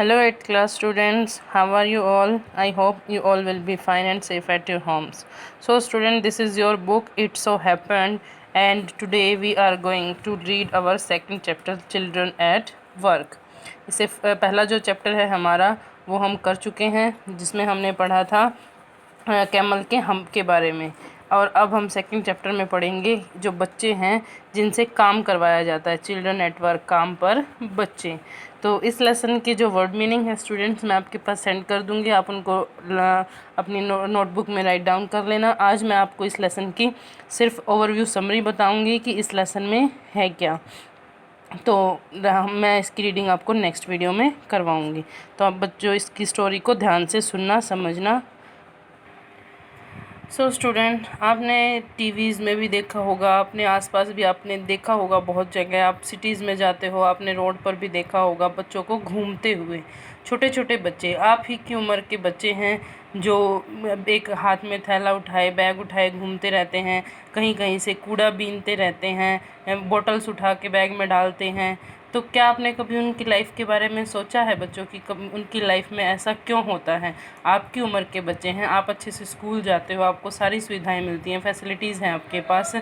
Hello 8th class students, how are you all? I hope you all will be fine and safe at your homes. So student, this is your book It So Happened, and today we are going to read our second chapter Children at Work. इससे पहला जो chapter है हमारा वो हम कर चुके हैं, जिसमें हमने पढ़ा था कैमल के हम के बारे में। और अब हम सेकंड चैप्टर में पढ़ेंगे जो बच्चे हैं जिनसे काम करवाया जाता है, चिल्ड्रन एट वर्क, काम पर बच्चे। तो इस लेसन के जो वर्ड मीनिंग है स्टूडेंट्स मैं आपके पास सेंड कर दूंगी, आप उनको अपनी नोटबुक में राइट डाउन कर लेना। आज मैं आपको इस लेसन की सिर्फ ओवरव्यू समरी बताऊंगी कि इस लेसन में है क्या, तो मैं इसकी रीडिंग आपको नेक्स्ट वीडियो में करवाऊंगी। तो आप बच्चों इसकी स्टोरी को ध्यान से सुनना, समझना। स्टूडेंट, आपने टीवीज़ में भी देखा होगा, अपने आसपास भी आपने देखा होगा, बहुत जगह आप सिटीज़ में जाते हो, आपने रोड पर भी देखा होगा बच्चों को घूमते हुए। छोटे छोटे बच्चे, आप ही की उम्र के बच्चे हैं जो एक हाथ में थैला उठाए, बैग उठाए घूमते रहते हैं, कहीं कहीं से कूड़ा बीनते रहते हैं, बॉटल्स उठा के बैग में डालते हैं। तो क्या आपने कभी उनकी लाइफ के बारे में सोचा है बच्चों की, कभी उनकी लाइफ में ऐसा क्यों होता है? आपकी उम्र के बच्चे हैं, आप अच्छे से स्कूल जाते हो, आपको सारी सुविधाएं मिलती हैं, फैसिलिटीज़ हैं आपके पास,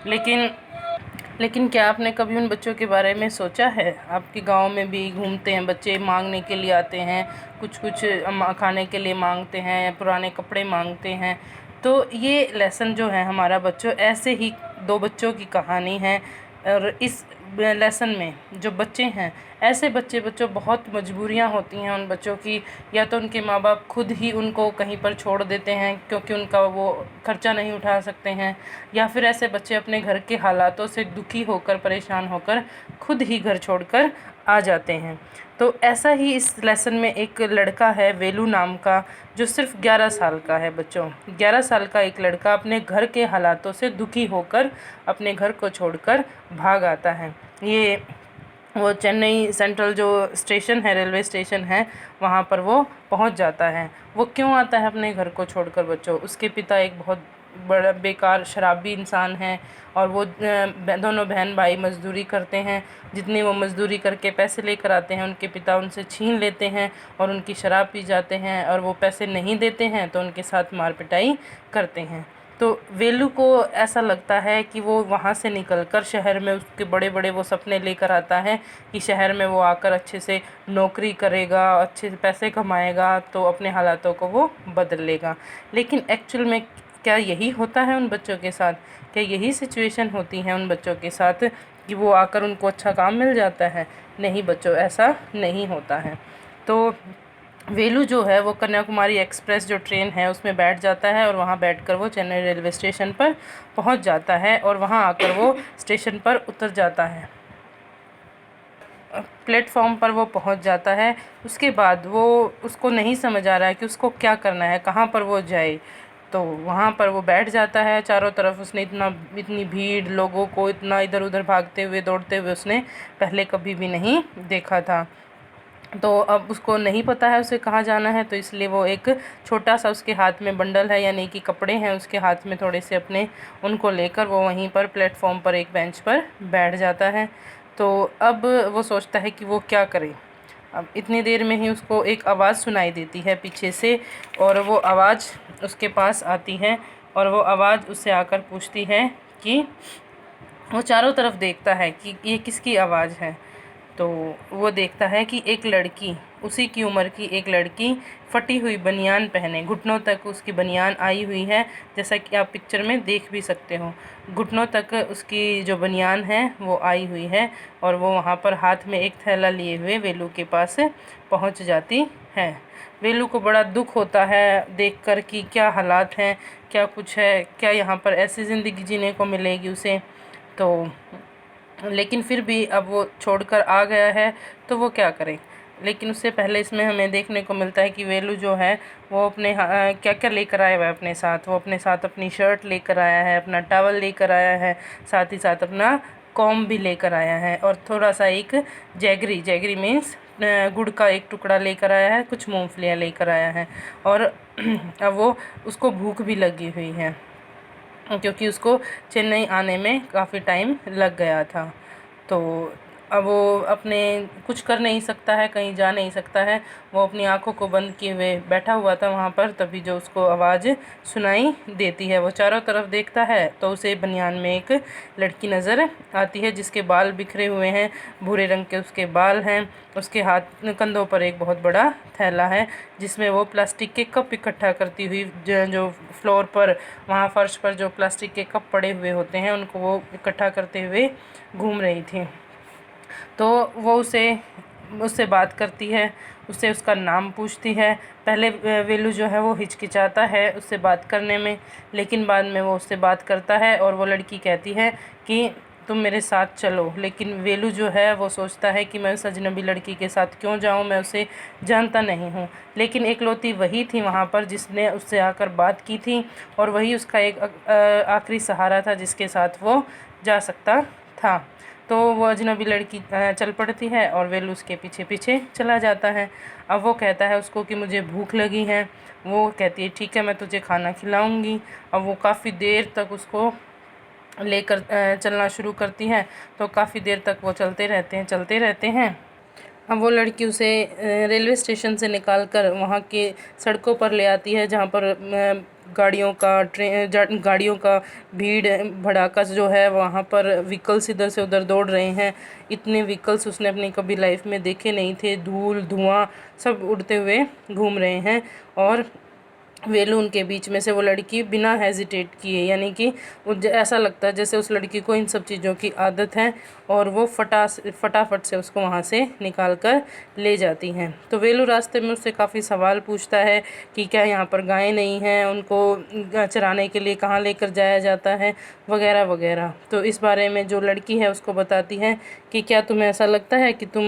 लेकिन क्या आपने कभी उन बच्चों के बारे में सोचा है? आपके गांव में भी घूमते हैं बच्चे, मांगने के लिए आते हैं, कुछ खाने के लिए मांगते हैं, पुराने कपड़े मांगते हैं। तो ये लेसन जो है हमारा बच्चों, ऐसे ही दो बच्चों की कहानी है। और इस लेसन में जो बच्चे हैं, ऐसे बच्चों बहुत मजबूरियां होती हैं उन बच्चों की, या तो उनके माँ बाप खुद ही उनको कहीं पर छोड़ देते हैं क्योंकि उनका वो खर्चा नहीं उठा सकते हैं, या फिर ऐसे बच्चे अपने घर के हालातों से दुखी होकर, परेशान होकर खुद ही घर छोड़कर आ जाते हैं। तो ऐसा ही इस लेसन में एक लड़का है वेलू नाम का, जो सिर्फ 11 साल का है बच्चों। 11 साल का एक लड़का अपने घर के हालातों से दुखी होकर अपने घर को छोड़कर भाग आता है। ये वो चेन्नई सेंट्रल जो स्टेशन है, रेलवे स्टेशन है, वहाँ पर वो पहुँच जाता है। वो क्यों आता है अपने घर को छोड़कर बच्चों? उसके पिता एक बहुत बड़ा बेकार शराबी इंसान है, और वो दोनों बहन भाई मजदूरी करते हैं। जितनी वो मजदूरी करके पैसे लेकर आते हैं, उनके पिता उनसे छीन लेते हैं और उनकी शराब पी जाते हैं, और वो पैसे नहीं देते हैं तो उनके साथ मार पिटाई करते हैं। तो वेलू को ऐसा लगता है कि वो वहाँ से निकलकर शहर में, उसके बड़े बड़े वो सपने लेकर आता है कि शहर में वो आकर अच्छे से नौकरी करेगा, अच्छे से पैसे कमाएगा, तो अपने हालातों को वो बदल लेगा। लेकिन एक्चुअल में क्या यही होता है उन बच्चों के साथ? क्या यही सिचुएशन होती है उन बच्चों के साथ कि वो आकर उनको अच्छा काम मिल जाता है? नहीं बच्चों, ऐसा नहीं होता है। तो वेलू जो है वो कन्याकुमारी एक्सप्रेस जो ट्रेन है उसमें बैठ जाता है, और वहाँ बैठकर वो चेन्नई रेलवे स्टेशन पर पहुँच जाता है, और वहाँ आकर वो स्टेशन पर उतर जाता है, प्लेटफॉर्म पर वो पहुंच जाता है। उसके बाद उसको नहीं समझ आ रहा है कि उसको क्या करना है, कहाँ पर वो जाए। तो वहाँ पर वो बैठ जाता है। चारों तरफ उसने इतनी भीड़, लोगों को इतना इधर उधर भागते हुए, दौड़ते हुए उसने पहले कभी भी नहीं देखा था। तो अब उसको नहीं पता है उसे कहाँ जाना है, तो इसलिए वो एक छोटा सा उसके हाथ में बंडल है, यानी कि कपड़े हैं उसके हाथ में थोड़े से अपने, उनको लेकर वो वहीं पर प्लेटफॉर्म पर एक बेंच पर बैठ जाता है। तो अब वो सोचता है कि वो क्या करे। अब इतनी देर में ही उसको एक आवाज़ सुनाई देती है पीछे से, और वो आवाज़ उसके पास आती है, और वो आवाज़ उससे आकर पूछती है कि वो चारों तरफ देखता है कि ये किसकी आवाज़ है। तो वो देखता है कि एक लड़की, उसी की उम्र की एक लड़की, फटी हुई बनियान पहने, घुटनों तक उसकी बनियान आई हुई है, जैसा कि आप पिक्चर में देख भी सकते हो। घुटनों तक उसकी जो बनियान है वो आई हुई है, और वो वहाँ पर हाथ में एक थैला लिए हुए वेलू के पास पहुँच जाती है। वेलू को बड़ा दुख होता है देखकर कि क्या हालात हैं, क्या कुछ है, क्या यहाँ पर ऐसी ज़िंदगी जीने को मिलेगी उसे। तो लेकिन फिर भी अब वो छोड़कर आ गया है, तो वो क्या करे। लेकिन उससे पहले इसमें हमें देखने को मिलता है कि वेलू जो है वो अपने क्या क्या लेकर आया हुआ है अपने साथ। वो अपने साथ अपनी शर्ट लेकर आया है, अपना टॉवल लेकर आया है, साथ ही साथ अपना कॉम्ब भी लेकर आया है, और थोड़ा सा एक जैगरी, जैगरी मीन्स गुड़ का एक टुकड़ा लेकर आया है, कुछ मूंगफलियाँ लेकर आया है। और अब वो उसको भूख भी लगी हुई है क्योंकि उसको चेन्नई आने में काफ़ी टाइम लग गया था। तो अब वो अपने कुछ कर नहीं सकता है, कहीं जा नहीं सकता है। वो अपनी आंखों को बंद किए हुए बैठा हुआ था वहाँ पर, तभी जो उसको आवाज़ सुनाई देती है। वो चारों तरफ देखता है तो उसे बनियान में एक लड़की नज़र आती है जिसके बाल बिखरे हुए हैं, भूरे रंग के उसके बाल हैं। उसके हाथ कंधों पर एक बहुत बड़ा थैला है जिसमें वो प्लास्टिक के कप इकट्ठा करती हुई जो फ्लोर पर, वहाँ फर्श पर जो प्लास्टिक के कप पड़े हुए होते हैं उनको वो इकट्ठा करते हुए घूम रही थी। तो वो उससे बात करती है, उससे उसका नाम पूछती है। पहले वेलू जो है वो हिचकिचाता है उससे बात करने में, लेकिन बाद में वो उससे बात करता है और वो लड़की कहती है कि तुम मेरे साथ चलो। लेकिन वेलू जो है वो सोचता है कि मैं उस अजनबी लड़की के साथ क्यों जाऊं, मैं उसे जानता नहीं हूं। लेकिन एकलौती वही थी वहाँ पर जिसने उससे आकर बात की थी, और वही उसका एक आखिरी सहारा था जिसके साथ वो जा सकता था। तो वो अजनबी लड़की चल पड़ती है और वेलू उसके पीछे पीछे चला जाता है। अब वो कहता है उसको कि मुझे भूख लगी है। वो कहती है ठीक है, मैं तुझे खाना खिलाऊंगी। अब वो काफ़ी देर तक उसको लेकर चलना शुरू करती है। तो काफ़ी देर तक वो चलते रहते हैं। अब वो लड़की उसे रेलवे स्टेशन से निकाल कर वहाँ के सड़कों पर ले आती है जहाँ पर गाड़ियों का भीड़ भड़ाका जो है, वहाँ पर व्हीकल्स इधर से उधर दौड़ रहे हैं। इतने व्हीकल्स उसने अपनी कभी लाइफ में देखे नहीं थे, धूल धुआं सब उड़ते हुए घूम रहे हैं। और वेलू उनके बीच में से वो लड़की बिना हेजिटेट किए, यानी कि ऐसा लगता है जैसे उस लड़की को इन सब चीज़ों की आदत है, और वो फटाफट से उसको वहाँ से निकाल कर ले जाती हैं। तो वेलू रास्ते में उससे काफ़ी सवाल पूछता है कि क्या यहाँ पर गायें नहीं हैं, उनको चराने के लिए कहाँ लेकर जाया जाता है, वगैरह वगैरह। तो इस बारे में जो लड़की है उसको बताती है कि क्या तुम्हें ऐसा लगता है कि तुम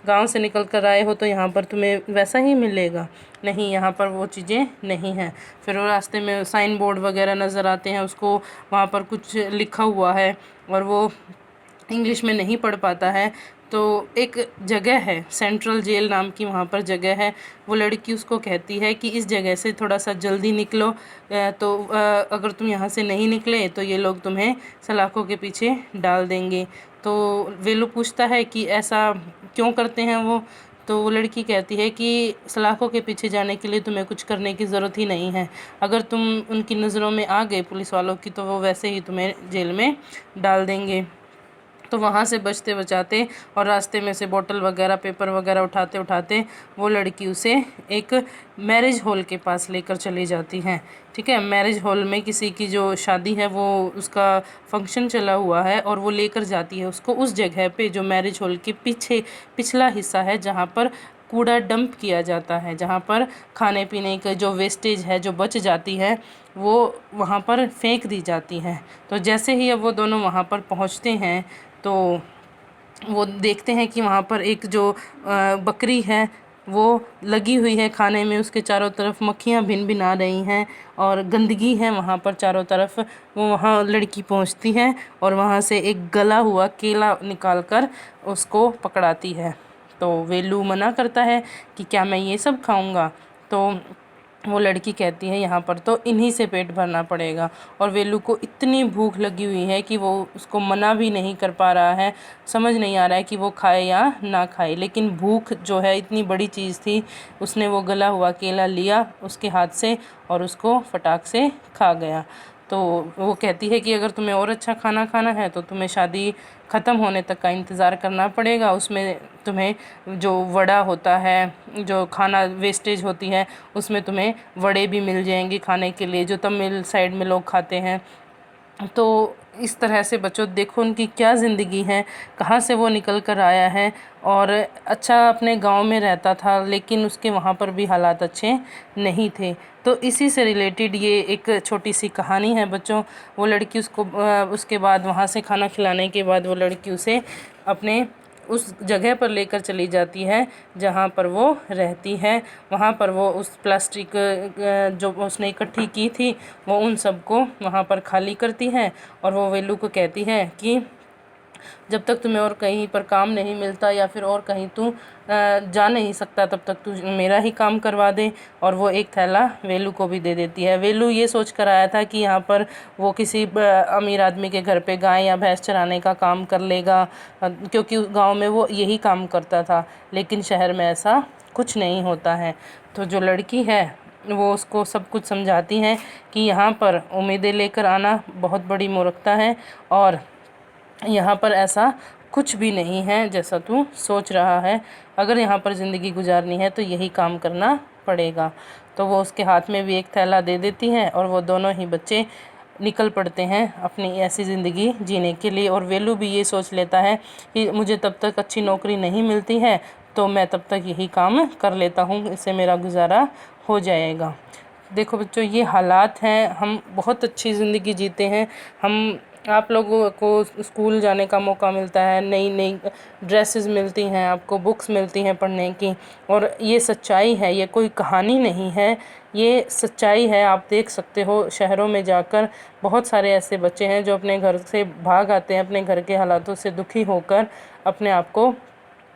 गांव से निकल कर आए हो तो यहाँ पर तुम्हें वैसा ही मिलेगा? नहीं, यहाँ पर वो चीज़ें नहीं हैं। फिर वो रास्ते में साइन बोर्ड वगैरह नज़र आते हैं उसको, वहाँ पर कुछ लिखा हुआ है और वो इंग्लिश में नहीं पढ़ पाता है। तो एक जगह है सेंट्रल जेल नाम की, वहाँ पर जगह है। वो लड़की उसको कहती है कि इस जगह से थोड़ा सा जल्दी निकलो, अगर तुम यहाँ से नहीं निकले तो ये लोग तुम्हें सलाखों के पीछे डाल देंगे। तो वेलू पूछता है कि ऐसा क्यों करते हैं वो? तो वो लड़की कहती है कि सलाखों के पीछे जाने के लिए तुम्हें कुछ करने की ज़रूरत ही नहीं है। अगर तुम उनकी नज़रों में आ गए पुलिस वालों की, तो वो वैसे ही तुम्हें जेल में डाल देंगे। तो वहाँ से बचते बचाते और रास्ते में से बोतल वगैरह पेपर वगैरह उठाते उठाते वो लड़की उसे एक मैरिज हॉल के पास लेकर चली जाती हैं। ठीक है, मैरिज हॉल में किसी की जो शादी है वो उसका फंक्शन चला हुआ है, और वो लेकर जाती है उसको उस जगह पे जो मैरिज हॉल के पीछे पिछला हिस्सा है, जहाँ पर कूड़ा डंप किया जाता है, जहाँ पर खाने पीने का जो वेस्टेज है जो बच जाती है वो वहाँ पर फेंक दी जाती है। तो जैसे ही अब वो दोनों वहाँ पर पहुँचते हैं तो वो देखते हैं कि वहाँ पर एक जो बकरी है वो लगी हुई है खाने में, उसके चारों तरफ मक्खियाँ भिन भिन आ रही हैं और गंदगी है वहाँ पर चारों तरफ। वो वहाँ लड़की पहुँचती है और वहाँ से एक गला हुआ केला निकाल कर उसको पकड़ाती है। तो वेलू मना करता है कि क्या मैं ये सब खाऊंगा? तो वो लड़की कहती है यहाँ पर तो इन्हीं से पेट भरना पड़ेगा। और वेलू को इतनी भूख लगी हुई है कि वो उसको मना भी नहीं कर पा रहा है, समझ नहीं आ रहा है कि वो खाए या ना खाए। लेकिन भूख जो है इतनी बड़ी चीज़ थी, उसने वो गला हुआ केला लिया उसके हाथ से और उसको फटाक से खा गया। तो वो कहती है कि अगर तुम्हें और अच्छा खाना खाना है तो तुम्हें शादी ख़त्म होने तक का इंतज़ार करना पड़ेगा। उसमें तुम्हें जो वड़ा होता है, जो खाना वेस्टेज होती है, उसमें तुम्हें वड़े भी मिल जाएंगे खाने के लिए, जो तमिल साइड में लोग खाते हैं। तो इस तरह से बच्चों देखो उनकी क्या ज़िंदगी है, कहाँ से वो निकल कर आया है। और अच्छा अपने गांव में रहता था लेकिन उसके वहाँ पर भी हालात अच्छे नहीं थे। तो इसी से रिलेटेड ये एक छोटी सी कहानी है बच्चों। वो लड़की उसके बाद वहाँ से खाना खिलाने के बाद वो लड़की उसे अपने उस जगह पर लेकर चली जाती है जहाँ पर वो रहती है। वहाँ पर वो उस प्लास्टिक जो उसने इकट्ठी की थी वो उन सबको वहाँ पर खाली करती है, और वो वेलू को कहती है कि जब तक तुम्हें और कहीं पर काम नहीं मिलता या फिर और कहीं तू जा नहीं सकता, तब तक तू मेरा ही काम करवा दे। और वो एक थैला वेलू को भी दे देती है। वेलू ये सोच कर आया था कि यहाँ पर वो किसी अमीर आदमी के घर पे गाय या भैंस चराने का काम कर लेगा, क्योंकि गांव में वो यही काम करता था। लेकिन शहर में ऐसा कुछ नहीं होता है। तो जो लड़की है वो उसको सब कुछ समझाती हैं कि यहाँ पर उम्मीदें लेकर आना बहुत बड़ी मूर्खता है, और यहाँ पर ऐसा कुछ भी नहीं है जैसा तू सोच रहा है। अगर यहाँ पर ज़िंदगी गुजारनी है तो यही काम करना पड़ेगा। तो वो उसके हाथ में भी एक थैला दे देती है और वो दोनों ही बच्चे निकल पड़ते हैं अपनी ऐसी ज़िंदगी जीने के लिए। और वेलू भी ये सोच लेता है कि मुझे तब तक अच्छी नौकरी नहीं मिलती है तो मैं तब तक यही काम कर लेता हूँ, इससे मेरा गुजारा हो जाएगा। देखो बच्चों, ये हालात हैं। हम बहुत अच्छी ज़िंदगी जीते हैं। हम आप लोगों को स्कूल जाने का मौका मिलता है, नई नई ड्रेसेस मिलती हैं, आपको बुक्स मिलती हैं पढ़ने की। और ये सच्चाई है, ये कोई कहानी नहीं है, ये सच्चाई है। आप देख सकते हो शहरों में जाकर बहुत सारे ऐसे बच्चे हैं जो अपने घर से भाग आते हैं, अपने घर के हालातों से दुखी होकर अपने आप को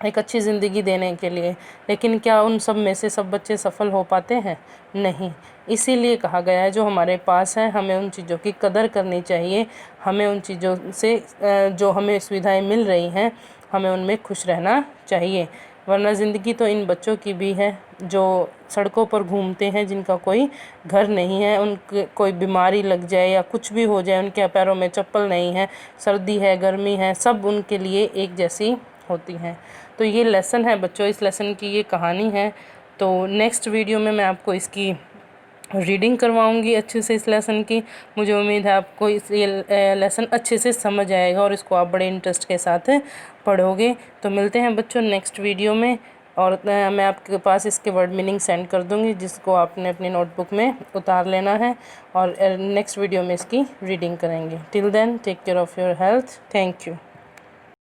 एक अच्छी ज़िंदगी देने के लिए। लेकिन क्या उन सब में से सब बच्चे सफल हो पाते हैं? नहीं। इसीलिए कहा गया है जो हमारे पास है हमें उन चीज़ों की कदर करनी चाहिए। हमें उन चीज़ों से जो हमें सुविधाएं मिल रही हैं हमें उनमें खुश रहना चाहिए। वरना ज़िंदगी तो इन बच्चों की भी है जो सड़कों पर घूमते हैं, जिनका कोई घर नहीं है। उनके कोई बीमारी लग जाए या कुछ भी हो जाए, उनके पैरों में चप्पल नहीं है, सर्दी है गर्मी है, सब उनके लिए एक जैसी होती हैं। तो ये लेसन है बच्चों, इस लेसन की ये कहानी है। तो नेक्स्ट वीडियो में मैं आपको इसकी रीडिंग करवाऊंगी अच्छे से इस लेसन की। मुझे उम्मीद है आपको ये लेसन अच्छे से समझ आएगा और इसको आप बड़े इंटरेस्ट के साथ पढ़ोगे। तो मिलते हैं बच्चों नेक्स्ट वीडियो में, और मैं आपके पास इसके वर्ड मीनिंग सेंड कर दूंगी जिसको आपने अपनी नोटबुक में उतार लेना है, और नेक्स्ट वीडियो में इसकी रीडिंग करेंगे। Till then take care of your health. Thank you.